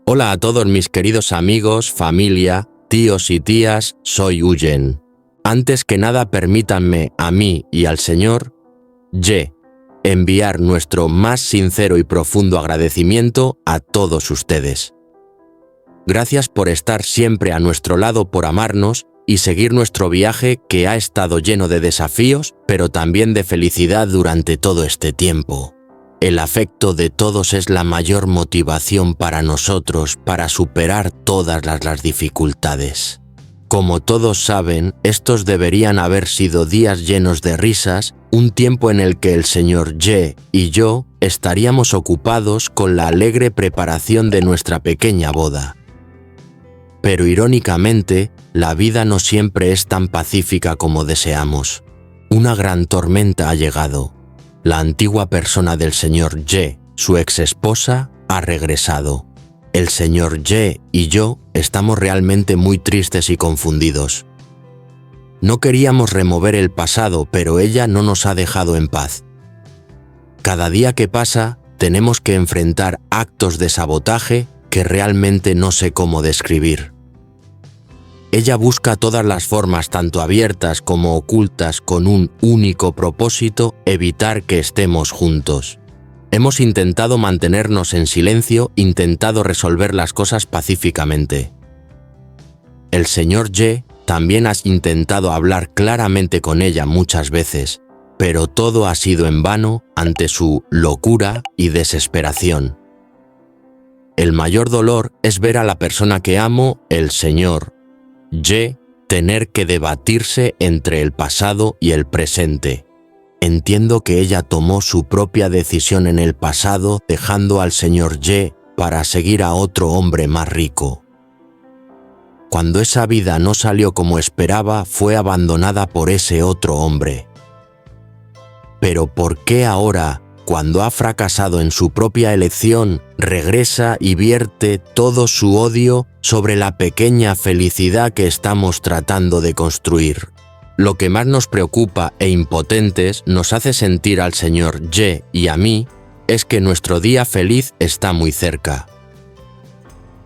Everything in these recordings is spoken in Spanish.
Hola a todos mis queridos amigos, familia, tíos y tías, soy Uyen. Antes que nada permítanme a mí y al Señor, enviar nuestro más sincero y profundo agradecimiento a todos ustedes. Gracias por estar siempre a nuestro lado, por amarnos y seguir nuestro viaje que ha estado lleno de desafíos, pero también de felicidad durante todo este tiempo. El afecto de todos es la mayor motivación para nosotros para superar todas las dificultades. Como todos saben, estos deberían haber sido días llenos de risas, un tiempo en el que el señor y yo estaríamos ocupados con la alegre preparación de nuestra pequeña boda. Pero irónicamente, la vida no siempre es tan pacífica como deseamos. Una gran tormenta ha llegado. La antigua persona del señor su ex esposa, ha regresado. El señor y yo estamos realmente muy tristes y confundidos. No queríamos remover el pasado, pero ella no nos ha dejado en paz. Cada día que pasa, tenemos que enfrentar actos de sabotaje que realmente no sé cómo describir. Ella busca todas las formas, tanto abiertas como ocultas, con un único propósito: evitar que estemos juntos. Hemos intentado mantenernos en silencio, intentado resolver las cosas pacíficamente. El señor también ha intentado hablar claramente con ella muchas veces, pero todo ha sido en vano ante su locura y desesperación. El mayor dolor es ver a la persona que amo, el señor tener que debatirse entre el pasado y el presente. Entiendo que ella tomó su propia decisión en el pasado, dejando al señor para seguir a otro hombre más rico. Cuando esa vida no salió como esperaba, fue abandonada por ese otro hombre. Pero ¿por qué ahora, cuando ha fracasado en su propia elección, regresa y vierte todo su odio sobre la pequeña felicidad que estamos tratando de construir? Lo que más nos preocupa e impotentes nos hace sentir al señor y a mí es que nuestro día feliz está muy cerca.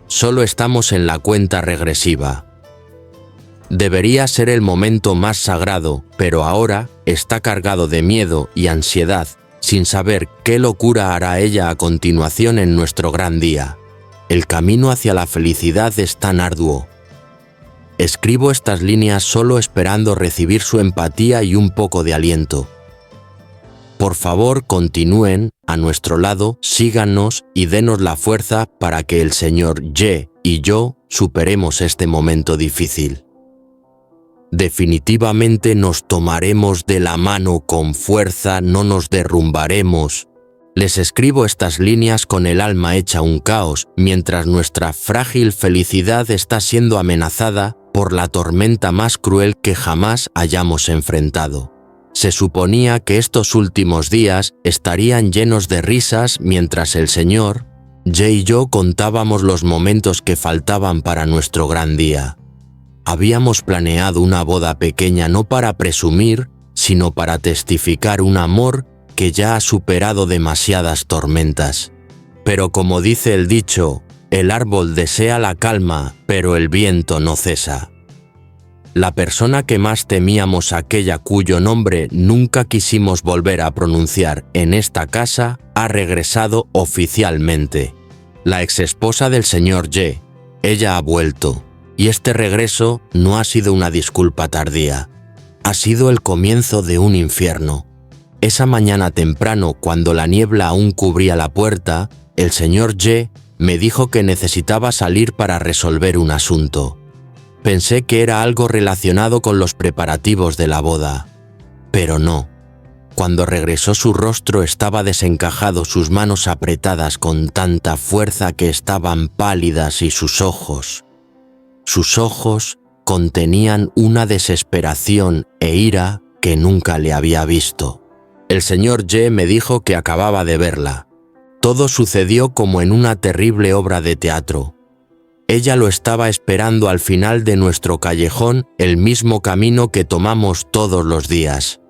Solo estamos en la cuenta regresiva. Debería ser el momento más sagrado, pero ahora está cargado de miedo y ansiedad, sin saber qué locura hará ella a continuación en nuestro gran día. El camino hacia la felicidad es tan arduo. Escribo estas líneas solo esperando recibir su empatía y un poco de aliento. Por favor, continúen a nuestro lado, síganos y denos la fuerza para que el señor y yo superemos este momento difícil. Definitivamente nos tomaremos de la mano con fuerza, no nos derrumbaremos. Les escribo estas líneas con el alma hecha un caos, mientras nuestra frágil felicidad está siendo amenazada por la tormenta más cruel que jamás hayamos enfrentado. Se suponía que estos últimos días estarían llenos de risas mientras el señor y yo contábamos los momentos que faltaban para nuestro gran día. Habíamos planeado una boda pequeña no para presumir, sino para testificar un amor que ya ha superado demasiadas tormentas. Pero como dice el dicho, el árbol desea la calma, pero el viento no cesa. La persona que más temíamos, aquella cuyo nombre nunca quisimos volver a pronunciar en esta casa, ha regresado oficialmente. La exesposa del señor ella ha vuelto. Y este regreso no ha sido una disculpa tardía. Ha sido el comienzo de un infierno. Esa mañana temprano, cuando la niebla aún cubría la puerta, el señor me dijo que necesitaba salir para resolver un asunto. Pensé que era algo relacionado con los preparativos de la boda. Pero no. Cuando regresó, su rostro estaba desencajado, sus manos apretadas con tanta fuerza que estaban pálidas y sus ojos contenían una desesperación e ira que nunca le había visto. El señor me dijo que acababa de verla. Todo sucedió como en una terrible obra de teatro. Ella lo estaba esperando al final de nuestro callejón, el mismo camino que tomamos todos los días.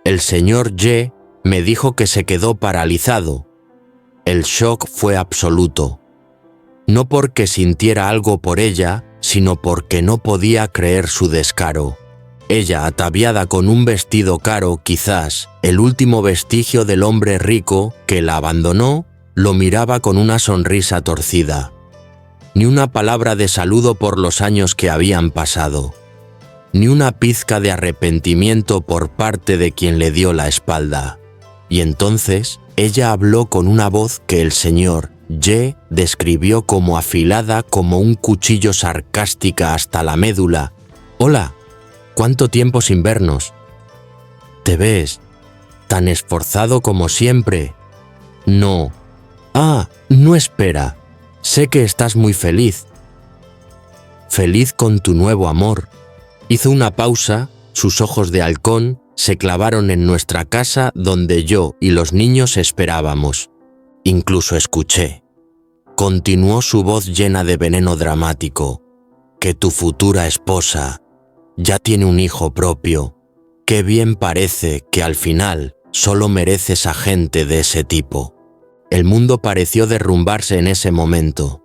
El señor me dijo que se quedó paralizado. El shock fue absoluto. no porque sintiera algo por ella, sino porque no podía creer su descaro. Ella, ataviada con un vestido caro, quizás el último vestigio del hombre rico que la abandonó, lo miraba con una sonrisa torcida. Ni una palabra de saludo por los años que habían pasado. Ni una pizca de arrepentimiento por parte de quien le dio la espalda. Y entonces ella habló con una voz que el señor Ye describió como afilada como un cuchillo, sarcástica hasta la médula. «Hola, ¿cuánto tiempo sin vernos? ¿Te ves tan esforzado como siempre?» «No. Ah, no, espera. Sé que estás muy feliz. Feliz con tu nuevo amor». Hizo una pausa, sus ojos de halcón se clavaron en nuestra casa donde yo y los niños esperábamos. Incluso escuché. Continuó su voz llena de veneno dramático. «Que tu futura esposa ya tiene un hijo propio. Qué bien parece que al final solo mereces a gente de ese tipo». El mundo pareció derrumbarse en ese momento.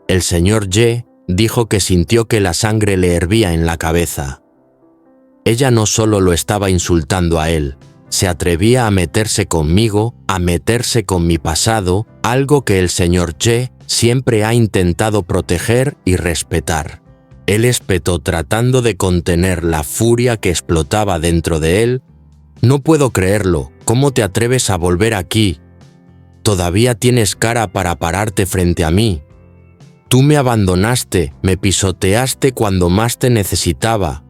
El señor Ye dijo que sintió que la sangre le hervía en la cabeza. Ella no solo lo estaba insultando a él, se atrevía a meterse conmigo, a meterse con mi pasado, algo que el señor Ye siempre ha intentado proteger y respetar. Él espetó tratando de contener la furia que explotaba dentro de él. «No puedo creerlo, ¿cómo te atreves a volver aquí? Todavía tienes cara para pararte frente a mí. Tú me abandonaste, me pisoteaste cuando más te necesitaba.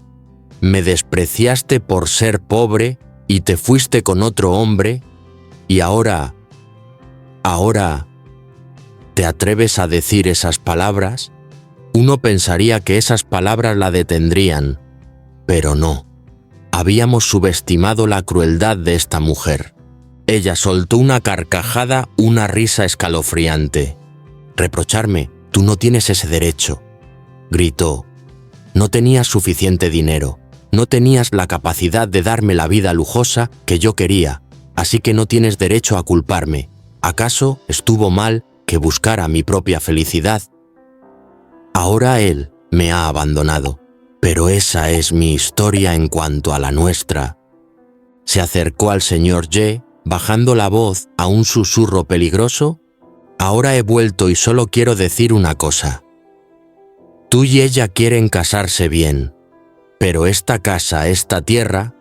Me despreciaste por ser pobre y te fuiste con otro hombre. Y ahora, ¿te atreves a decir esas palabras?» Uno pensaría que esas palabras la detendrían, pero no. Habíamos subestimado la crueldad de esta mujer. Ella soltó una carcajada, una risa escalofriante. «Reprocharme, tú no tienes ese derecho», gritó. «No tenías suficiente dinero, no tenías la capacidad de darme la vida lujosa que yo quería, así que no tienes derecho a culparme. ¿Acaso estuvo mal que buscara mi propia felicidad? Ahora él me ha abandonado, pero esa es mi historia en cuanto a la nuestra». Se acercó al señor Ye, bajando la voz a un susurro peligroso. «Ahora he vuelto y solo quiero decir una cosa. Tú y ella quieren casarse bien, pero esta casa, esta tierra,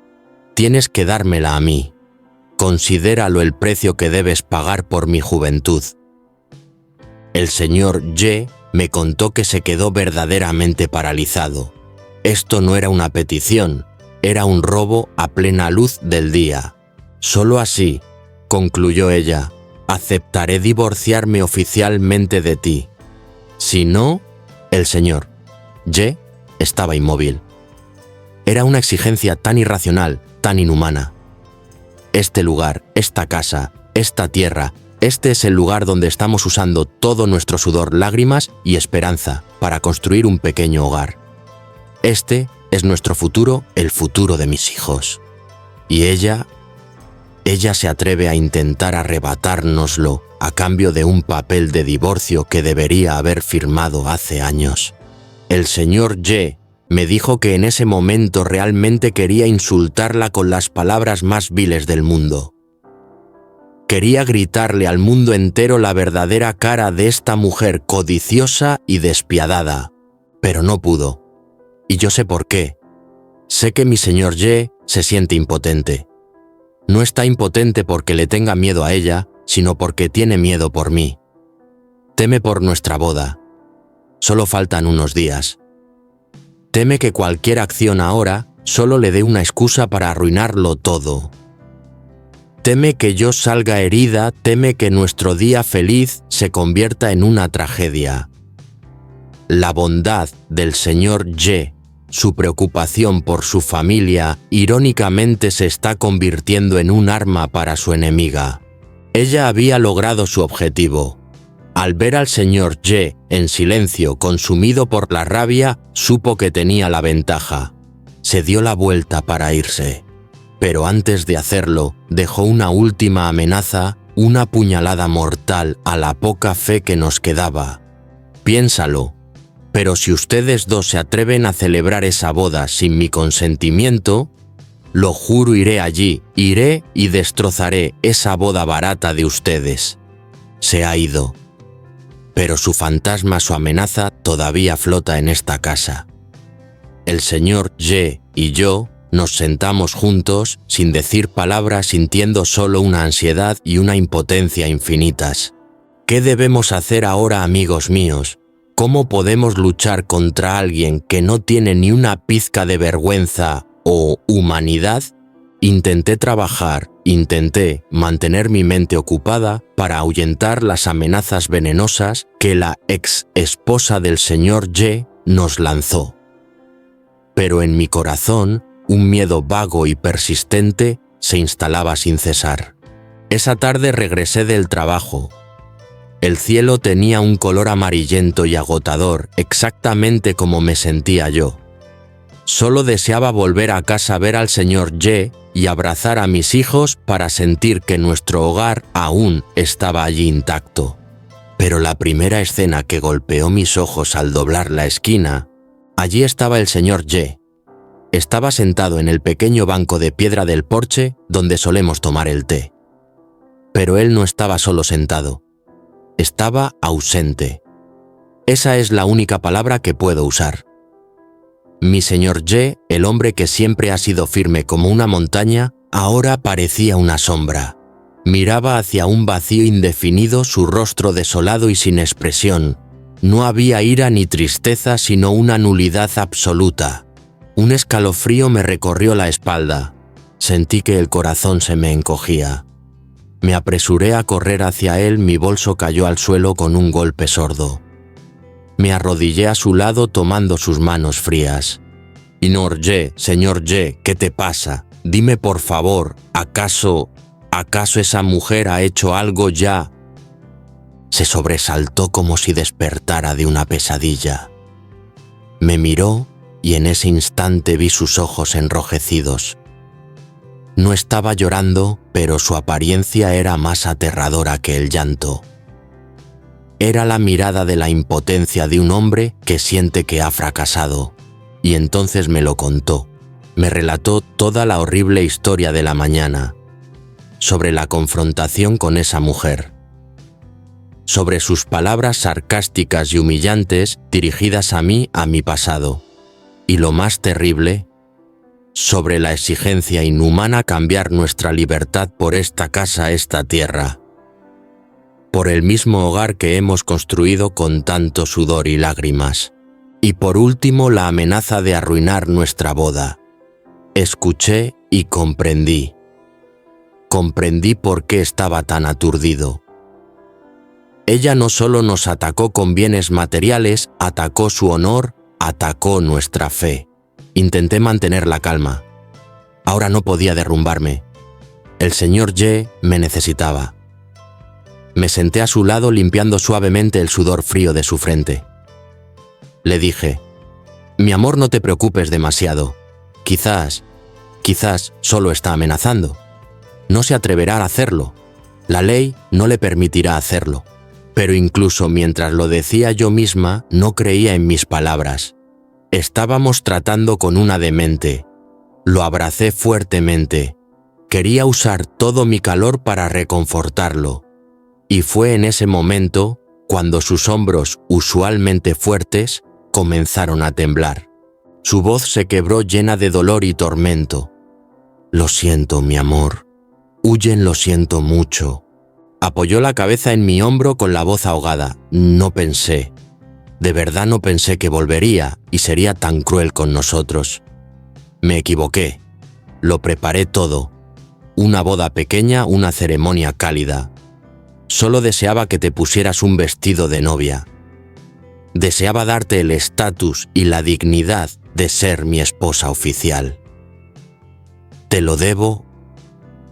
tienes que dármela a mí. Considéralo el precio que debes pagar por mi juventud». El señor Ye me contó que se quedó verdaderamente paralizado. Esto no era una petición, era un robo a plena luz del día. «Solo así», concluyó ella, «aceptaré divorciarme oficialmente de ti. Si no...». El señor Ye estaba inmóvil. Era una exigencia tan irracional, tan inhumana. «Este lugar, esta casa, esta tierra, este es el lugar donde estamos usando todo nuestro sudor, lágrimas y esperanza para construir un pequeño hogar. Este es nuestro futuro, el futuro de mis hijos. Y ella se atreve a intentar arrebatárnoslo a cambio de un papel de divorcio que debería haber firmado hace años». El señor Ye me dijo que en ese momento realmente quería insultarla con las palabras más viles del mundo. Quería gritarle al mundo entero la verdadera cara de esta mujer codiciosa y despiadada, pero no pudo. Y yo sé por qué. Sé que mi señor Ye se siente impotente. No está impotente porque le tenga miedo a ella, sino porque tiene miedo por mí. Teme por nuestra boda. Solo faltan unos días. Teme que cualquier acción ahora solo le dé una excusa para arruinarlo todo. Teme que yo salga herida, teme que nuestro día feliz se convierta en una tragedia. La bondad del señor Ye, su preocupación por su familia, irónicamente se está convirtiendo en un arma para su enemiga. Ella había logrado su objetivo. Al ver al señor Ye en silencio, consumido por la rabia, supo que tenía la ventaja. Se dio la vuelta para irse. Pero antes de hacerlo, dejó una última amenaza, una puñalada mortal a la poca fe que nos quedaba. piénsalo. Pero si ustedes dos se atreven a celebrar esa boda sin mi consentimiento, lo juro, iré allí, iré y destrozaré esa boda barata de ustedes. Se ha ido. Pero su fantasma, su amenaza, todavía flota en esta casa. El señor Ye y yo nos sentamos juntos, sin decir palabras, sintiendo solo una ansiedad y una impotencia infinitas. ¿Qué debemos hacer ahora, amigos míos? ¿Cómo podemos luchar contra alguien que no tiene ni una pizca de vergüenza o humanidad? Intenté trabajar, intenté mantener mi mente ocupada para ahuyentar las amenazas venenosas que la ex esposa del señor Ye nos lanzó. Pero en mi corazón, un miedo vago y persistente se instalaba sin cesar. Esa tarde regresé del trabajo. El cielo tenía un color amarillento y agotador, exactamente como me sentía yo. Solo deseaba volver a casa a ver al señor Ye y abrazar a mis hijos para sentir que nuestro hogar aún estaba allí intacto. Pero la primera escena que golpeó mis ojos al doblar la esquina, allí estaba el señor Ye. Estaba sentado en el pequeño banco de piedra del porche donde solemos tomar el té. Pero él no estaba solo sentado. Estaba ausente. Esa es la única palabra que puedo usar. Mi señor Ye, el hombre que siempre ha sido firme como una montaña, ahora parecía una sombra. Miraba hacia un vacío indefinido, su rostro desolado y sin expresión. No había ira ni tristeza, sino una nulidad absoluta. Un escalofrío me recorrió la espalda. Sentí que el corazón se me encogía. Me apresuré a correr hacia él, mi bolso cayó al suelo con un golpe sordo. Me arrodillé a su lado tomando sus manos frías. Señor Ye, ¿qué te pasa? Dime por favor, ¿acaso esa mujer ha hecho algo ya? Se sobresaltó como si despertara de una pesadilla. Me miró y en ese instante vi sus ojos enrojecidos. No estaba llorando, pero su apariencia era más aterradora que el llanto. Era la mirada de la impotencia de un hombre que siente que ha fracasado. Y entonces me lo contó. Me relató toda la horrible historia de la mañana, sobre la confrontación con esa mujer, sobre sus palabras sarcásticas y humillantes dirigidas a mí, a mi pasado, y lo más terrible, sobre la exigencia inhumana cambiar nuestra libertad por esta casa, esta tierra, por el mismo hogar que hemos construido con tanto sudor y lágrimas. Y por último, la amenaza de arruinar nuestra boda. Escuché y comprendí. Comprendí por qué estaba tan aturdido. Ella no solo nos atacó con bienes materiales, atacó su honor, atacó nuestra fe. Intenté mantener la calma. Ahora no podía derrumbarme. El señor Ye me necesitaba. Me senté a su lado limpiando suavemente el sudor frío de su frente. Le dije, mi amor, no te preocupes demasiado. Quizás solo está amenazando. No se atreverá a hacerlo. La ley no le permitirá hacerlo. Pero incluso mientras lo decía yo misma, no creía en mis palabras. Estábamos tratando con una demente. Lo abracé fuertemente. Quería usar todo mi calor para reconfortarlo. Y fue en ese momento cuando sus hombros, usualmente fuertes, comenzaron a temblar. Su voz se quebró llena de dolor y tormento. Lo siento, mi amor. Huyen, lo siento mucho. Apoyó la cabeza en mi hombro con la voz ahogada. No pensé. De verdad no pensé que volvería y sería tan cruel con nosotros. Me equivoqué. Lo preparé todo. Una boda pequeña, una ceremonia cálida. Solo deseaba que te pusieras un vestido de novia. Deseaba darte el estatus y la dignidad de ser mi esposa oficial. Te lo debo,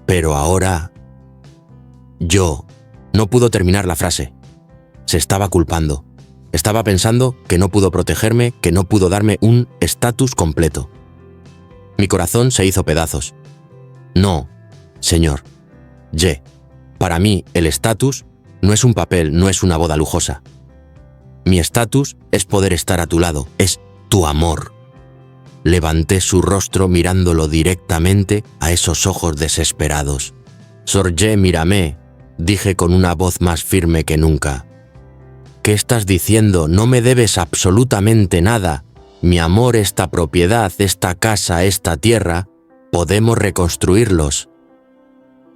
pero ahora... Yo no pudo terminar la frase. Se estaba culpando. Estaba pensando que no pudo protegerme, que no pudo darme un estatus completo. Mi corazón se hizo pedazos. No, señor Ye, para mí el estatus no es un papel, no es una boda lujosa. Mi estatus es poder estar a tu lado, es tu amor. Levanté su rostro mirándolo directamente a esos ojos desesperados. Sorge, mírame, dije con una voz más firme que nunca. ¿Qué estás diciendo? No me debes absolutamente nada. Mi amor, esta propiedad, esta casa, esta tierra, podemos reconstruirlos.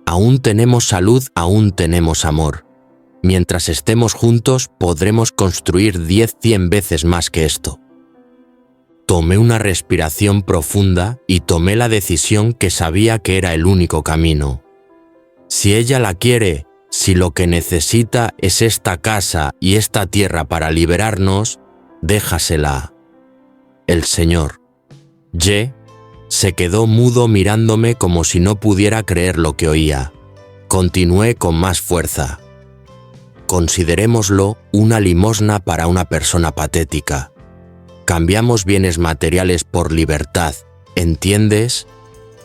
Aún tenemos salud, aún tenemos amor. Mientras estemos juntos, podremos construir 10, 100 veces más que esto. Tomé una respiración profunda y tomé la decisión que sabía que era el único camino. Si ella la quiere, si lo que necesita es esta casa y esta tierra para liberarnos, déjasela. El señor Ye se quedó mudo mirándome como si no pudiera creer lo que oía. Continué con más fuerza. Considerémoslo una limosna para una persona patética. Cambiamos bienes materiales por libertad, ¿entiendes?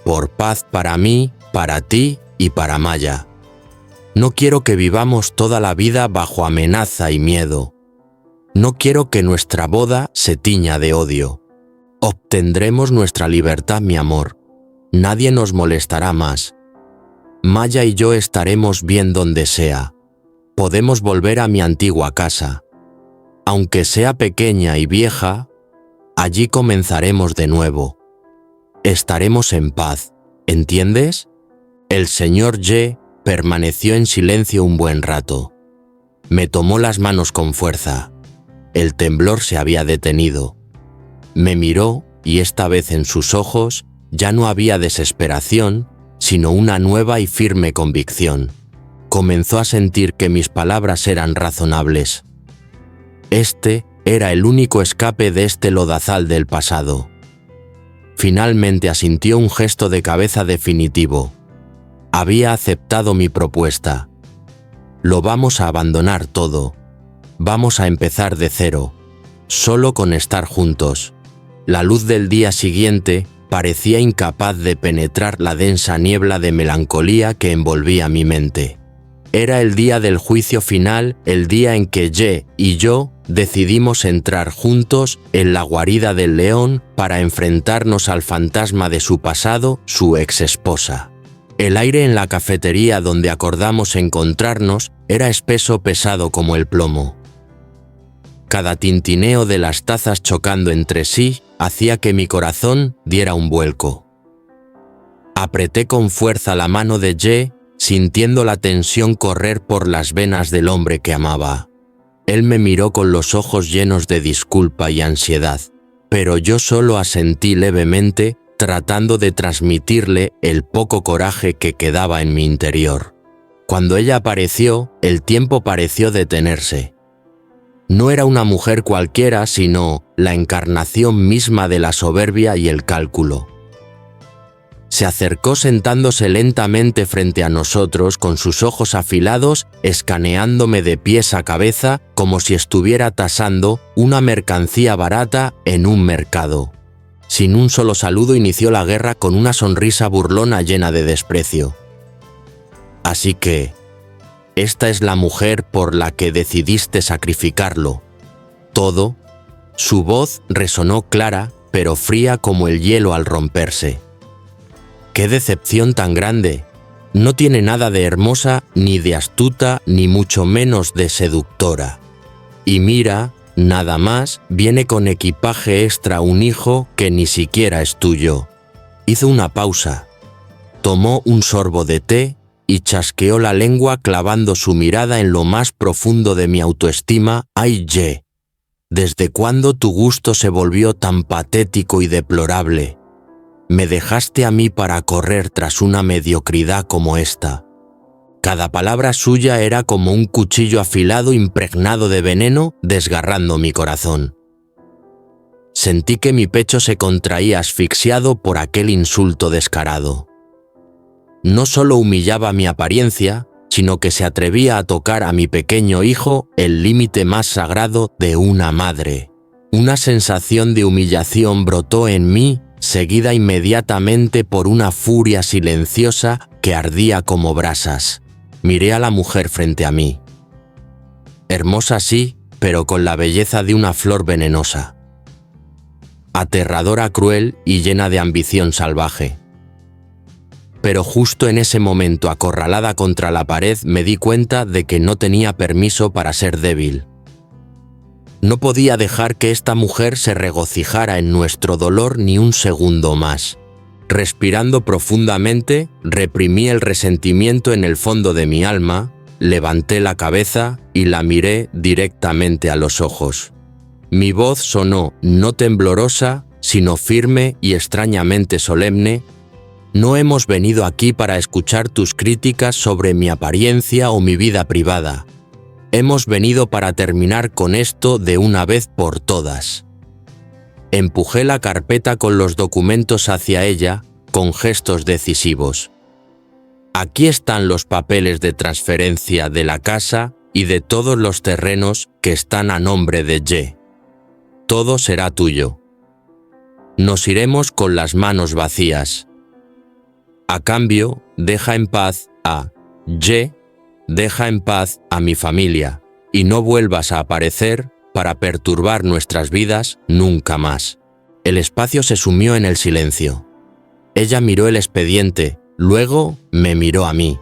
Por paz para mí, para ti y para Maya. No quiero que vivamos toda la vida bajo amenaza y miedo. No quiero que nuestra boda se tiña de odio. Obtendremos nuestra libertad, mi amor. Nadie nos molestará más. Maya y yo estaremos bien donde sea. Podemos volver a mi antigua casa. Aunque sea pequeña y vieja, allí comenzaremos de nuevo. Estaremos en paz, ¿entiendes? El señor Ye permaneció en silencio un buen rato. Me tomó las manos con fuerza. El temblor se había detenido. Me miró y esta vez en sus ojos ya no había desesperación, sino una nueva y firme convicción. Comenzó a sentir que mis palabras eran razonables. Este era el único escape de este lodazal del pasado. Finalmente asintió un gesto de cabeza definitivo. Había aceptado mi propuesta. Lo vamos a abandonar todo. Vamos a empezar de cero, solo con estar juntos. La luz del día siguiente parecía incapaz de penetrar la densa niebla de melancolía que envolvía mi mente. Era el día del juicio final, el día en que Ye y yo decidimos entrar juntos en la guarida del león para enfrentarnos al fantasma de su pasado, su exesposa. El aire en la cafetería donde acordamos encontrarnos era espeso, pesado como el plomo. Cada tintineo de las tazas chocando entre sí hacía que mi corazón diera un vuelco. Apreté con fuerza la mano de Ye, sintiendo la tensión correr por las venas del hombre que amaba. Él me miró con los ojos llenos de disculpa y ansiedad, pero yo solo asentí levemente, tratando de transmitirle el poco coraje que quedaba en mi interior. Cuando ella apareció, el tiempo pareció detenerse. No era una mujer cualquiera, sino la encarnación misma de la soberbia y el cálculo. Se acercó sentándose lentamente frente a nosotros con sus ojos afilados, escaneándome de pies a cabeza como si estuviera tasando una mercancía barata en un mercado. Sin un solo saludo inició la guerra con una sonrisa burlona llena de desprecio. Así que, esta es la mujer por la que decidiste sacrificarlo. Todo. Su voz resonó clara, pero fría como el hielo al romperse. ¡Qué decepción tan grande! No tiene nada de hermosa, ni de astuta, ni mucho menos de seductora. Y mira, nada más, viene con equipaje extra un hijo que ni siquiera es tuyo. Hizo una pausa. Tomó un sorbo de té y chasqueó la lengua clavando su mirada en lo más profundo de mi autoestima. ¡Ay, Ye! ¿Desde cuándo tu gusto se volvió tan patético y deplorable? Me dejaste a mí para correr tras una mediocridad como esta. Cada palabra suya era como un cuchillo afilado impregnado de veneno desgarrando mi corazón. Sentí que mi pecho se contraía asfixiado por aquel insulto descarado. No solo humillaba mi apariencia, sino que se atrevía a tocar a mi pequeño hijo, el límite más sagrado de una madre. Una sensación de humillación brotó en mí, seguida inmediatamente por una furia silenciosa que ardía como brasas. Miré a la mujer frente a mí. Hermosa sí, pero con la belleza de una flor venenosa. Aterradora, cruel y llena de ambición salvaje. Pero justo en ese momento, acorralada contra la pared, me di cuenta de que no tenía permiso para ser débil. No podía dejar que esta mujer se regocijara en nuestro dolor ni un segundo más. Respirando profundamente, reprimí el resentimiento en el fondo de mi alma, levanté la cabeza y la miré directamente a los ojos. Mi voz sonó no temblorosa, sino firme y extrañamente solemne. No hemos venido aquí para escuchar tus críticas sobre mi apariencia o mi vida privada. Hemos venido para terminar con esto de una vez por todas. Empujé la carpeta con los documentos hacia ella, con gestos decisivos. Aquí están los papeles de transferencia de la casa y de todos los terrenos que están a nombre de Ye. Todo será tuyo. Nos iremos con las manos vacías. A cambio, deja en paz a Ye, deja en paz a mi familia, y no vuelvas a aparecer para perturbar nuestras vidas nunca más. El espacio se sumió en el silencio. Ella miró el expediente, luego me miró a mí.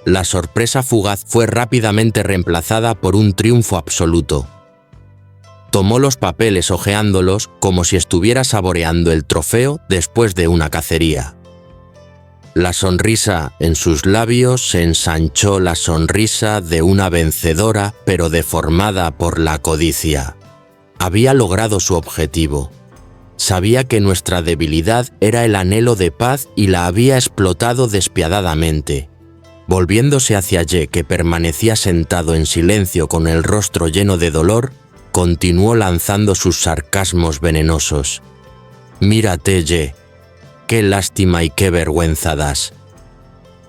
La sorpresa fugaz fue rápidamente reemplazada por un triunfo absoluto. Tomó los papeles hojeándolos como si estuviera saboreando el trofeo después de una cacería. La sonrisa en sus labios se ensanchó, la sonrisa de una vencedora, pero deformada por la codicia. Había logrado su objetivo. Sabía que nuestra debilidad era el anhelo de paz y la había explotado despiadadamente. Volviéndose hacia Ye, que permanecía sentado en silencio con el rostro lleno de dolor, continuó lanzando sus sarcasmos venenosos. «Mírate, Ye. Qué lástima y qué vergüenza das».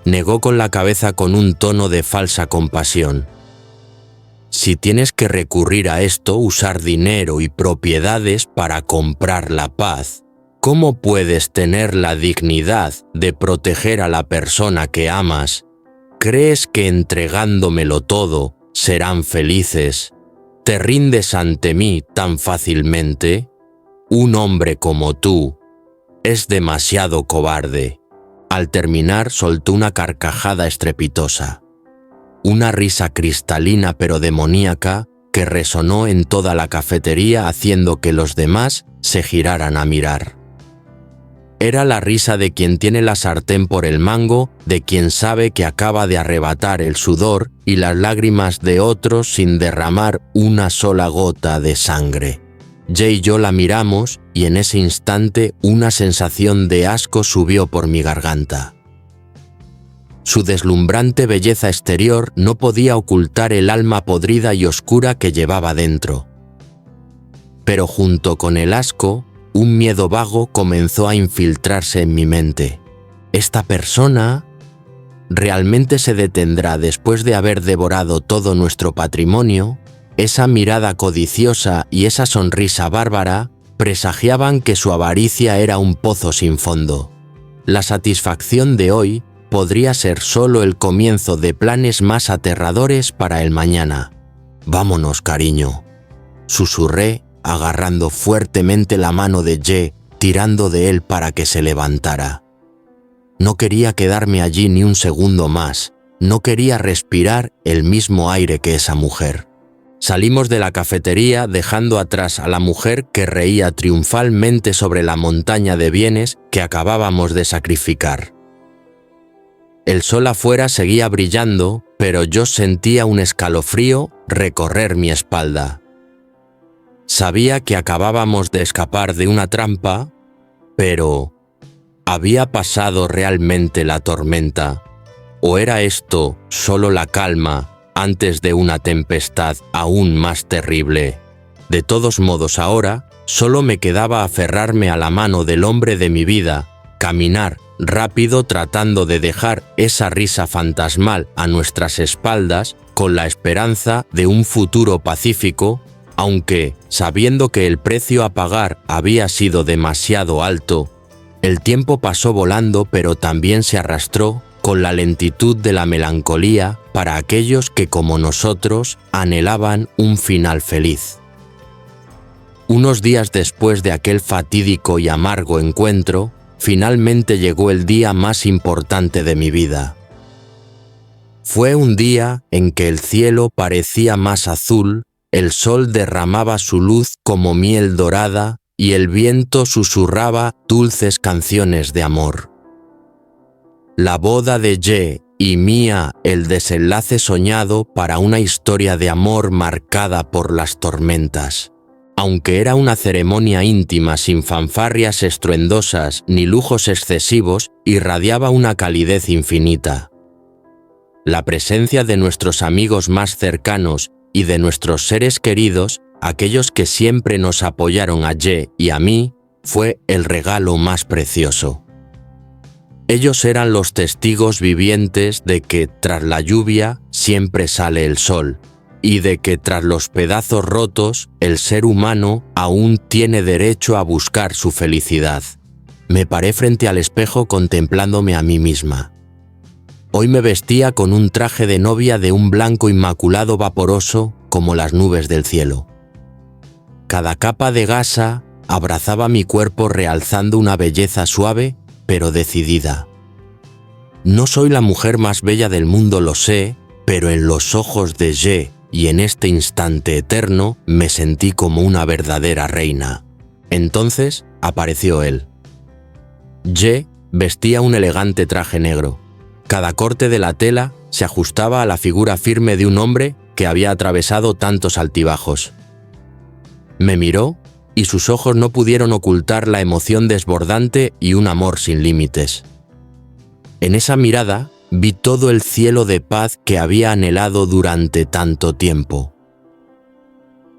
Negó con la cabeza con un tono de falsa compasión. «Si tienes que recurrir a esto, usar dinero y propiedades para comprar la paz, ¿cómo puedes tener la dignidad de proteger a la persona que amas? ¿Crees que entregándomelo todo serán felices? ¿Te rindes ante mí tan fácilmente? Un hombre como tú es demasiado cobarde». Al terminar, soltó una carcajada estrepitosa. Una risa cristalina pero demoníaca que resonó en toda la cafetería, haciendo que los demás se giraran a mirar. Era la risa de quien tiene la sartén por el mango, de quien sabe que acaba de arrebatar el sudor y las lágrimas de otros sin derramar una sola gota de sangre. Ye y yo la miramos y en ese instante una sensación de asco subió por mi garganta. Su deslumbrante belleza exterior no podía ocultar el alma podrida y oscura que llevaba dentro. Pero junto con el asco, un miedo vago comenzó a infiltrarse en mi mente. ¿Esta persona realmente se detendrá después de haber devorado todo nuestro patrimonio? Esa mirada codiciosa y esa sonrisa bárbara presagiaban que su avaricia era un pozo sin fondo. La satisfacción de hoy podría ser solo el comienzo de planes más aterradores para el mañana. «Vámonos, cariño», susurré, agarrando fuertemente la mano de Ye, tirando de él para que se levantara. No quería quedarme allí ni un segundo más, no quería respirar el mismo aire que esa mujer. Salimos de la cafetería dejando atrás a la mujer que reía triunfalmente sobre la montaña de bienes que acabábamos de sacrificar. El sol afuera seguía brillando, pero yo sentía un escalofrío recorrer mi espalda. Sabía que acabábamos de escapar de una trampa, pero ¿había pasado realmente la tormenta? ¿O era esto solo la calma antes de una tempestad aún más terrible? De todos modos, ahora solo me quedaba aferrarme a la mano del hombre de mi vida, caminar rápido tratando de dejar esa risa fantasmal a nuestras espaldas con la esperanza de un futuro pacífico, aunque, sabiendo que el precio a pagar había sido demasiado alto, el tiempo pasó volando, pero también se arrastró con la lentitud de la melancolía para aquellos que, como nosotros, anhelaban un final feliz. Unos días después de aquel fatídico y amargo encuentro, finalmente llegó el día más importante de mi vida. Fue un día en que el cielo parecía más azul, el sol derramaba su luz como miel dorada y el viento susurraba dulces canciones de amor. La boda de Ye y mía, el desenlace soñado para una historia de amor marcada por las tormentas. Aunque era una ceremonia íntima sin fanfarrias estruendosas ni lujos excesivos, irradiaba una calidez infinita. La presencia de nuestros amigos más cercanos y de nuestros seres queridos, aquellos que siempre nos apoyaron a Ye y a mí, fue el regalo más precioso. Ellos eran los testigos vivientes de que tras la lluvia siempre sale el sol, y de que tras los pedazos rotos el ser humano aún tiene derecho a buscar su felicidad. Me paré frente al espejo contemplándome a mí misma. Hoy me vestía con un traje de novia de un blanco inmaculado vaporoso como las nubes del cielo. Cada capa de gasa abrazaba mi cuerpo realzando una belleza suave pero decidida. No soy la mujer más bella del mundo, lo sé, pero en los ojos de Ye y en este instante eterno me sentí como una verdadera reina. Entonces apareció él. Ye vestía un elegante traje negro. Cada corte de la tela se ajustaba a la figura firme de un hombre que había atravesado tantos altibajos. Me miró y sus ojos no pudieron ocultar la emoción desbordante y un amor sin límites. En esa mirada vi todo el cielo de paz que había anhelado durante tanto tiempo.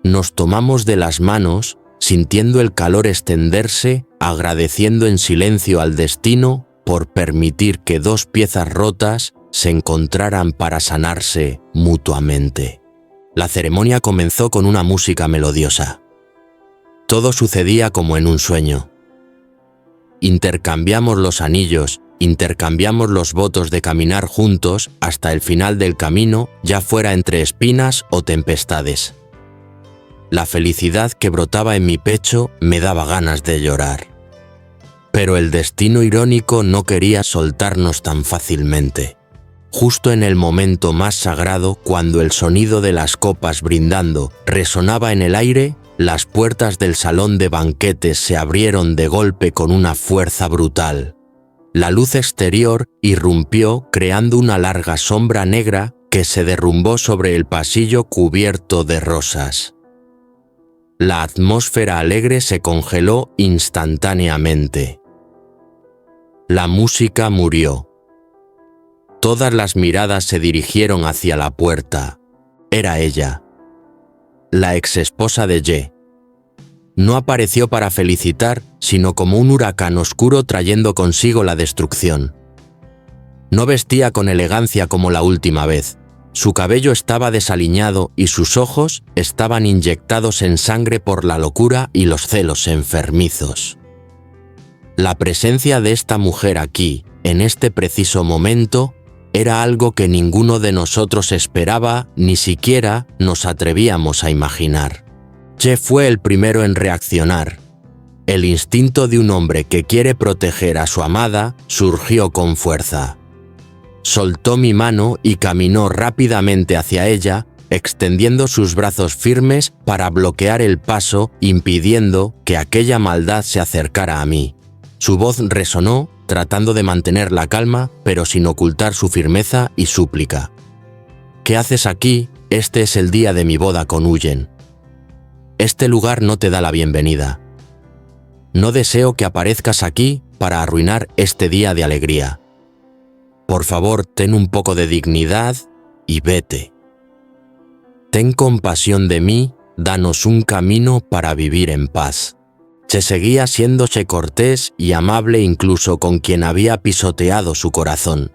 Nos tomamos de las manos, sintiendo el calor extenderse, agradeciendo en silencio al destino por permitir que dos piezas rotas se encontraran para sanarse mutuamente. La ceremonia comenzó con una música melodiosa. Todo sucedía como en un sueño. Intercambiamos los anillos, intercambiamos los votos de caminar juntos hasta el final del camino, ya fuera entre espinas o tempestades. La felicidad que brotaba en mi pecho me daba ganas de llorar. Pero el destino irónico no quería soltarnos tan fácilmente. Justo en el momento más sagrado, cuando el sonido de las copas brindando resonaba en el aire, las puertas del salón de banquetes se abrieron de golpe con una fuerza brutal. La luz exterior irrumpió creando una larga sombra negra que se derrumbó sobre el pasillo cubierto de rosas. La atmósfera alegre se congeló instantáneamente. La música murió. Todas las miradas se dirigieron hacia la puerta. Era ella, la exesposa de Ye. No apareció para felicitar, sino como un huracán oscuro trayendo consigo la destrucción. No vestía con elegancia como la última vez. Su cabello estaba desaliñado y sus ojos estaban inyectados en sangre por la locura y los celos enfermizos. La presencia de esta mujer aquí, en este preciso momento, era algo que ninguno de nosotros esperaba, ni siquiera nos atrevíamos a imaginar. Ye fue el primero en reaccionar. El instinto de un hombre que quiere proteger a su amada surgió con fuerza. Soltó mi mano y caminó rápidamente hacia ella, extendiendo sus brazos firmes para bloquear el paso, impidiendo que aquella maldad se acercara a mí. Su voz resonó, tratando de mantener la calma, pero sin ocultar su firmeza y súplica. ¿Qué haces aquí? Este es el día de mi boda con Uyen. Este lugar no te da la bienvenida. No deseo que aparezcas aquí para arruinar este día de alegría. Por favor, ten un poco de dignidad y vete. Ten compasión de mí, danos un camino para vivir en paz. Se seguía siéndose cortés y amable incluso con quien había pisoteado su corazón.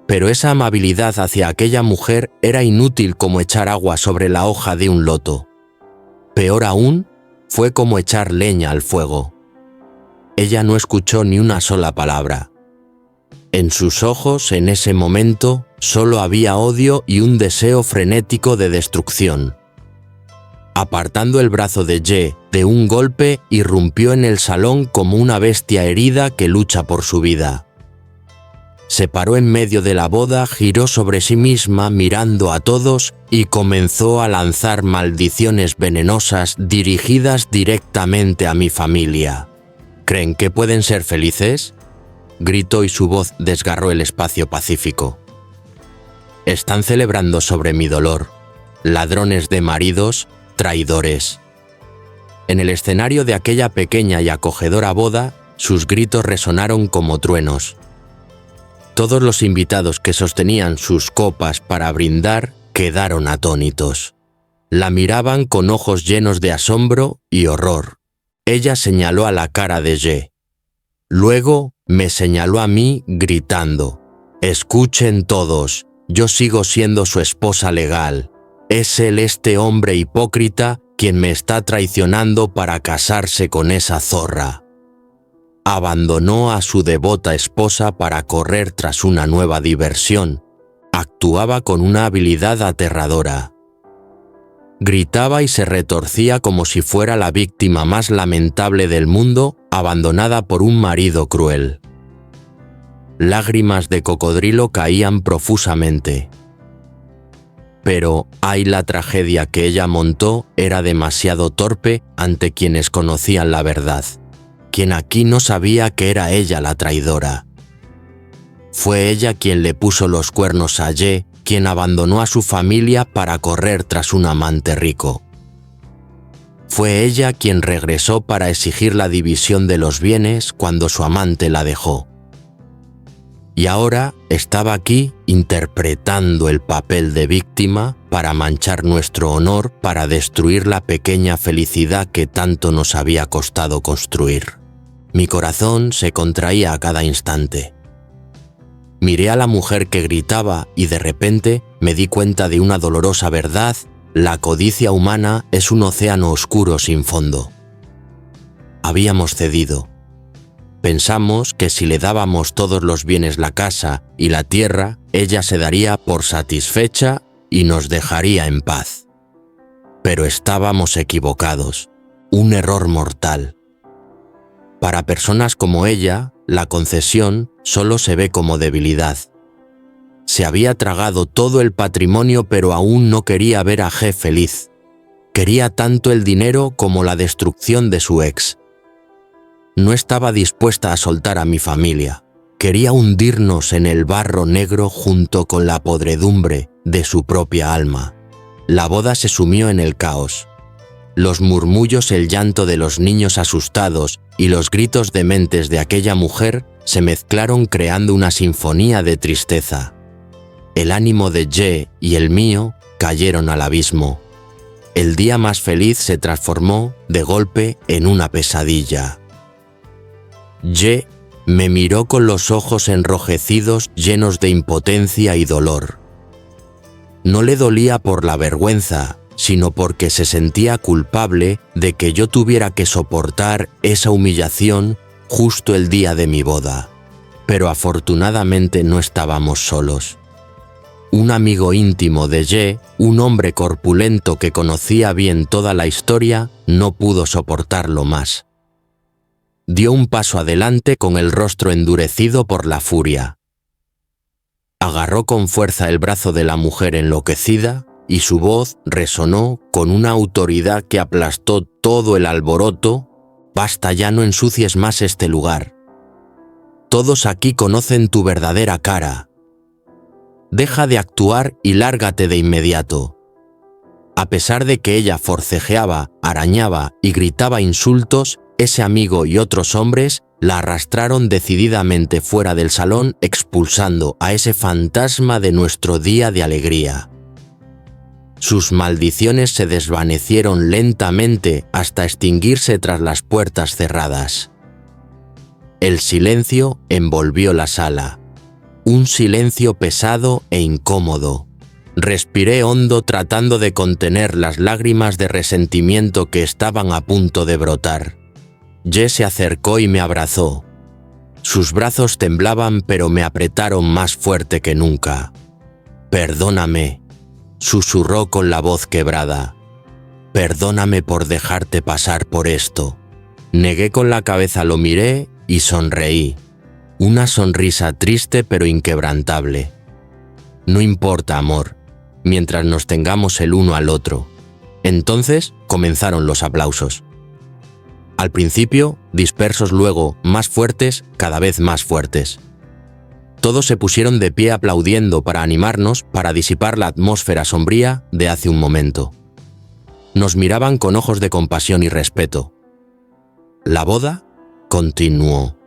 Pero esa amabilidad hacia aquella mujer era inútil como echar agua sobre la hoja de un loto. Peor aún, fue como echar leña al fuego. Ella no escuchó ni una sola palabra. En sus ojos, en ese momento, solo había odio y un deseo frenético de destrucción. Apartando el brazo de Ye de un golpe, irrumpió en el salón como una bestia herida que lucha por su vida. Se paró en medio de la boda, giró sobre sí misma mirando a todos y comenzó a lanzar maldiciones venenosas dirigidas directamente a mi familia. ¿Creen que pueden ser felices?, gritó y su voz desgarró el espacio pacífico. Están celebrando sobre mi dolor, ladrones de maridos, traidores. En el escenario de aquella pequeña y acogedora boda, sus gritos resonaron como truenos. Todos los invitados que sostenían sus copas para brindar quedaron atónitos. La miraban con ojos llenos de asombro y horror. Ella señaló a la cara de Ye. Luego me señaló a mí gritando: «Escuchen todos, yo sigo siendo su esposa legal. Es él, este hombre hipócrita, quien me está traicionando para casarse con esa zorra». Abandonó a su devota esposa para correr tras una nueva diversión. Actuaba con una habilidad aterradora. Gritaba y se retorcía como si fuera la víctima más lamentable del mundo, abandonada por un marido cruel. Lágrimas de cocodrilo caían profusamente. Pero, ay, la tragedia que ella montó era demasiado torpe ante quienes conocían la verdad. Quien aquí no sabía que era ella la traidora. Fue ella quien le puso los cuernos a Ye, quien abandonó a su familia para correr tras un amante rico. Fue ella quien regresó para exigir la división de los bienes cuando su amante la dejó. Y ahora estaba aquí interpretando el papel de víctima para manchar nuestro honor, para destruir la pequeña felicidad que tanto nos había costado construir. Mi corazón se contraía a cada instante. Miré a la mujer que gritaba y de repente me di cuenta de una dolorosa verdad: la codicia humana es un océano oscuro sin fondo. Habíamos cedido. Pensamos que si le dábamos todos los bienes, la casa y la tierra, ella se daría por satisfecha y nos dejaría en paz. Pero estábamos equivocados. Un error mortal. Para personas como ella, la concesión solo se ve como debilidad. Se había tragado todo el patrimonio, pero aún no quería ver a Ge feliz. Quería tanto el dinero como la destrucción de su ex. No estaba dispuesta a soltar a mi familia. Quería hundirnos en el barro negro junto con la podredumbre de su propia alma. La boda se sumió en el caos. Los murmullos, el llanto de los niños asustados y los gritos dementes de aquella mujer se mezclaron creando una sinfonía de tristeza. El ánimo de Ye y el mío cayeron al abismo. El día más feliz se transformó, de golpe, en una pesadilla. Ye me miró con los ojos enrojecidos, llenos de impotencia y dolor. No le dolía por la vergüenza, sino porque se sentía culpable de que yo tuviera que soportar esa humillación justo el día de mi boda. Pero afortunadamente no estábamos solos. Un amigo íntimo de Ye, un hombre corpulento que conocía bien toda la historia, no pudo soportarlo más. Dio un paso adelante con el rostro endurecido por la furia. Agarró con fuerza el brazo de la mujer enloquecida y su voz resonó con una autoridad que aplastó todo el alboroto: «Basta ya, no ensucies más este lugar. Todos aquí conocen tu verdadera cara. Deja de actuar y lárgate de inmediato». A pesar de que ella forcejeaba, arañaba y gritaba insultos, ese amigo y otros hombres la arrastraron decididamente fuera del salón, expulsando a ese fantasma de nuestro día de alegría. Sus maldiciones se desvanecieron lentamente hasta extinguirse tras las puertas cerradas. El silencio envolvió la sala. Un silencio pesado e incómodo. Respiré hondo tratando de contener las lágrimas de resentimiento que estaban a punto de brotar. Ye se acercó y me abrazó. Sus brazos temblaban pero me apretaron más fuerte que nunca. «Perdóname», susurró con la voz quebrada. «Perdóname por dejarte pasar por esto». Negué con la cabeza, lo miré y sonreí. Una sonrisa triste pero inquebrantable. «No importa, amor, mientras nos tengamos el uno al otro». Entonces comenzaron los aplausos. Al principio, dispersos, luego más fuertes, cada vez más fuertes. Todos se pusieron de pie aplaudiendo para animarnos, para disipar la atmósfera sombría de hace un momento. Nos miraban con ojos de compasión y respeto. La boda continuó.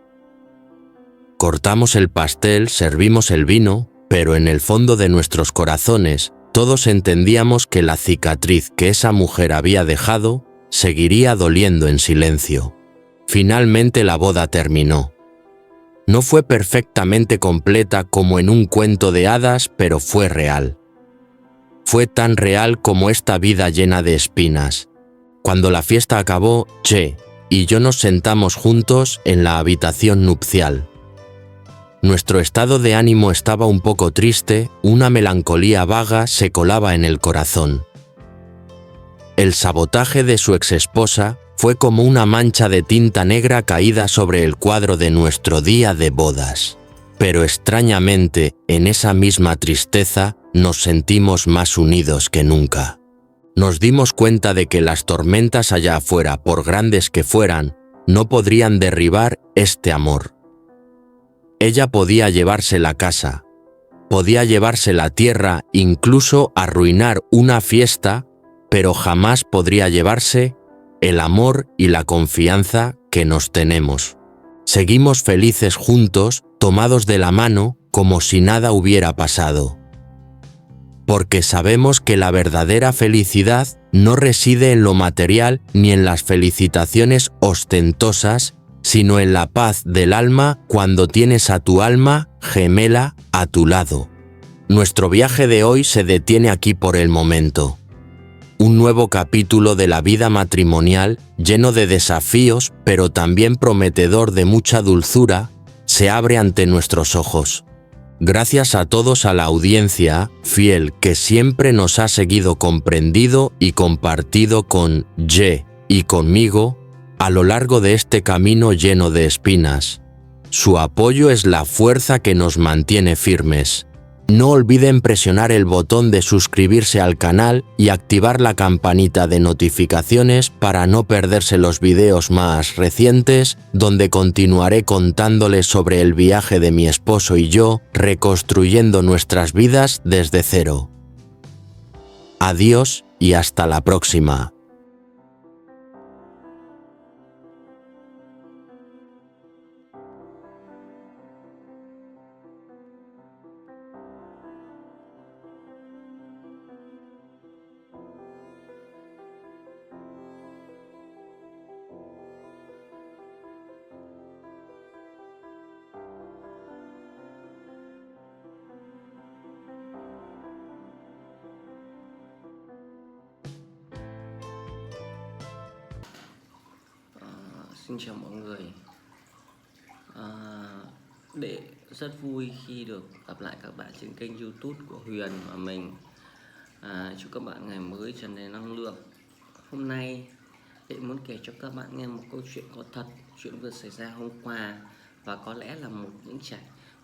Cortamos el pastel, servimos el vino, pero en el fondo de nuestros corazones todos entendíamos que la cicatriz que esa mujer había dejado seguiría doliendo en silencio. Finalmente la boda terminó. No fue perfectamente completa como en un cuento de hadas, pero fue real. Fue tan real como esta vida llena de espinas. Cuando la fiesta acabó, Che y yo nos sentamos juntos en la habitación nupcial. Nuestro estado de ánimo estaba un poco triste, una melancolía vaga se colaba en el corazón. El sabotaje de su exesposa fue como una mancha de tinta negra caída sobre el cuadro de nuestro día de bodas. Pero extrañamente, en esa misma tristeza, nos sentimos más unidos que nunca. Nos dimos cuenta de que las tormentas allá afuera, por grandes que fueran, no podrían derribar este amor. Ella podía llevarse la casa, podía llevarse la tierra, incluso arruinar una fiesta, pero jamás podría llevarse el amor y la confianza que nos tenemos. Seguimos felices juntos, tomados de la mano, como si nada hubiera pasado. Porque sabemos que la verdadera felicidad no reside en lo material ni en las felicitaciones ostentosas, sino en la paz del alma cuando tienes a tu alma gemela a tu lado. Nuestro viaje de hoy se detiene aquí por el momento. Un nuevo capítulo de la vida matrimonial, lleno de desafíos, pero también prometedor de mucha dulzura, se abre ante nuestros ojos. Gracias a todos, a la audiencia fiel que siempre nos ha seguido, comprendido y compartido con Ye y conmigo a lo largo de este camino lleno de espinas. Su apoyo es la fuerza que nos mantiene firmes. No olviden presionar el botón de suscribirse al canal y activar la campanita de notificaciones para no perderse los videos más recientes, donde continuaré contándoles sobre el viaje de mi esposo y yo, reconstruyendo nuestras vidas desde cero. Adiós y hasta la próxima. Xin chào mọi người. Để rất vui khi được gặp lại các bạn trên kênh YouTube của Huyền và mình. Chúc các bạn ngày mới tràn đầy năng lượng. Hôm nay để muốn kể cho các bạn nghe một câu chuyện có thật, chuyện vừa xảy ra hôm qua và có lẽ là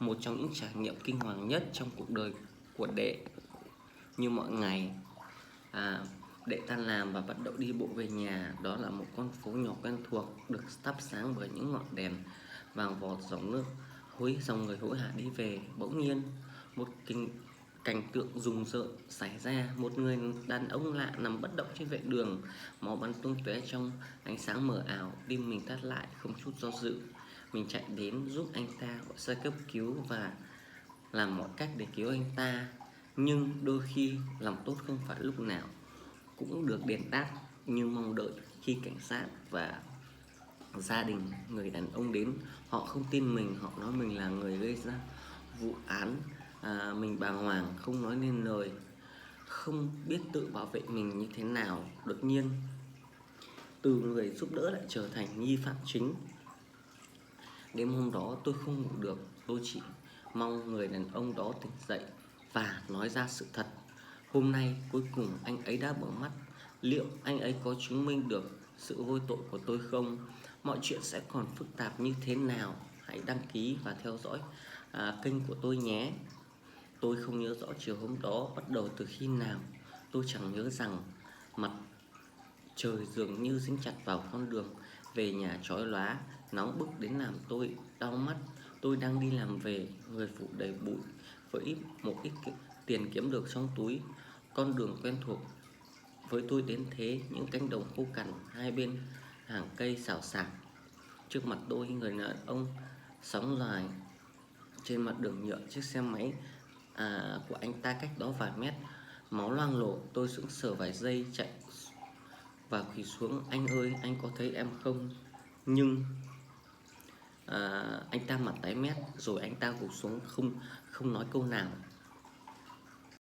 một trong những trải nghiệm kinh hoàng nhất trong cuộc đời của Đệ. Như mọi ngày, Đệ tan làm và bắt đầu đi bộ về nhà. Đó là một con phố nhỏ quen thuộc, được thắp sáng bởi những ngọn đèn vàng vọt, dòng người hối hả đi về. Bỗng nhiên một cảnh tượng rùng rợn xảy ra. Một người đàn ông lạ nằm bất động trên vệ đường, máu bắn tung tóe trong ánh sáng mờ ảo. Tim mình thắt lại không chút do dự. Mình chạy đến giúp anh ta, gọi xe cấp cứu và làm mọi cách để cứu anh ta. Nhưng đôi khi lòng tốt không phải lúc nào cũng được đền đáp như mong đợi. Khi cảnh sát và gia đình người đàn ông đến, họ không tin mình, họ nói mình là người gây ra vụ án. Mình bàng hoàng, không nói nên lời, không biết tự bảo vệ mình như thế nào. Đột nhiên, từ người giúp đỡ lại trở thành nghi phạm chính. Đêm hôm đó tôi không ngủ được. Tôi chỉ mong người đàn ông đó tỉnh dậy và nói ra sự thật. Hôm nay cuối cùng anh ấy đã mở mắt. Liệu anh ấy có chứng minh được sự vô tội của tôi không? Mọi chuyện sẽ còn phức tạp như thế nào? Hãy đăng ký và theo dõi kênh của tôi nhé. Tôi không nhớ rõ chiều hôm đó bắt đầu từ khi nào. Tôi chẳng nhớ rằng mặt trời dường như dính chặt vào con đường về nhà chói lóa, nóng bức đến làm tôi đau mắt. Tôi đang đi làm về, người phụ đầy bụi, với một ít tiền kiếm được trong túi. Con đường quen thuộc với tôi đến thế, những cánh đồng khô cằn, hai bên hàng cây xào xạc. Trước mặt tôi, người đàn ông sóng loài trên mặt đường nhựa, chiếc xe máy của anh ta cách đó vài mét, máu loang lổ. Tôi sững sờ vài giây, chạy và quỳ xuống: anh ơi, anh có thấy em không? Nhưng anh ta mặt tái mét, rồi anh ta gục xuống, không nói câu nào.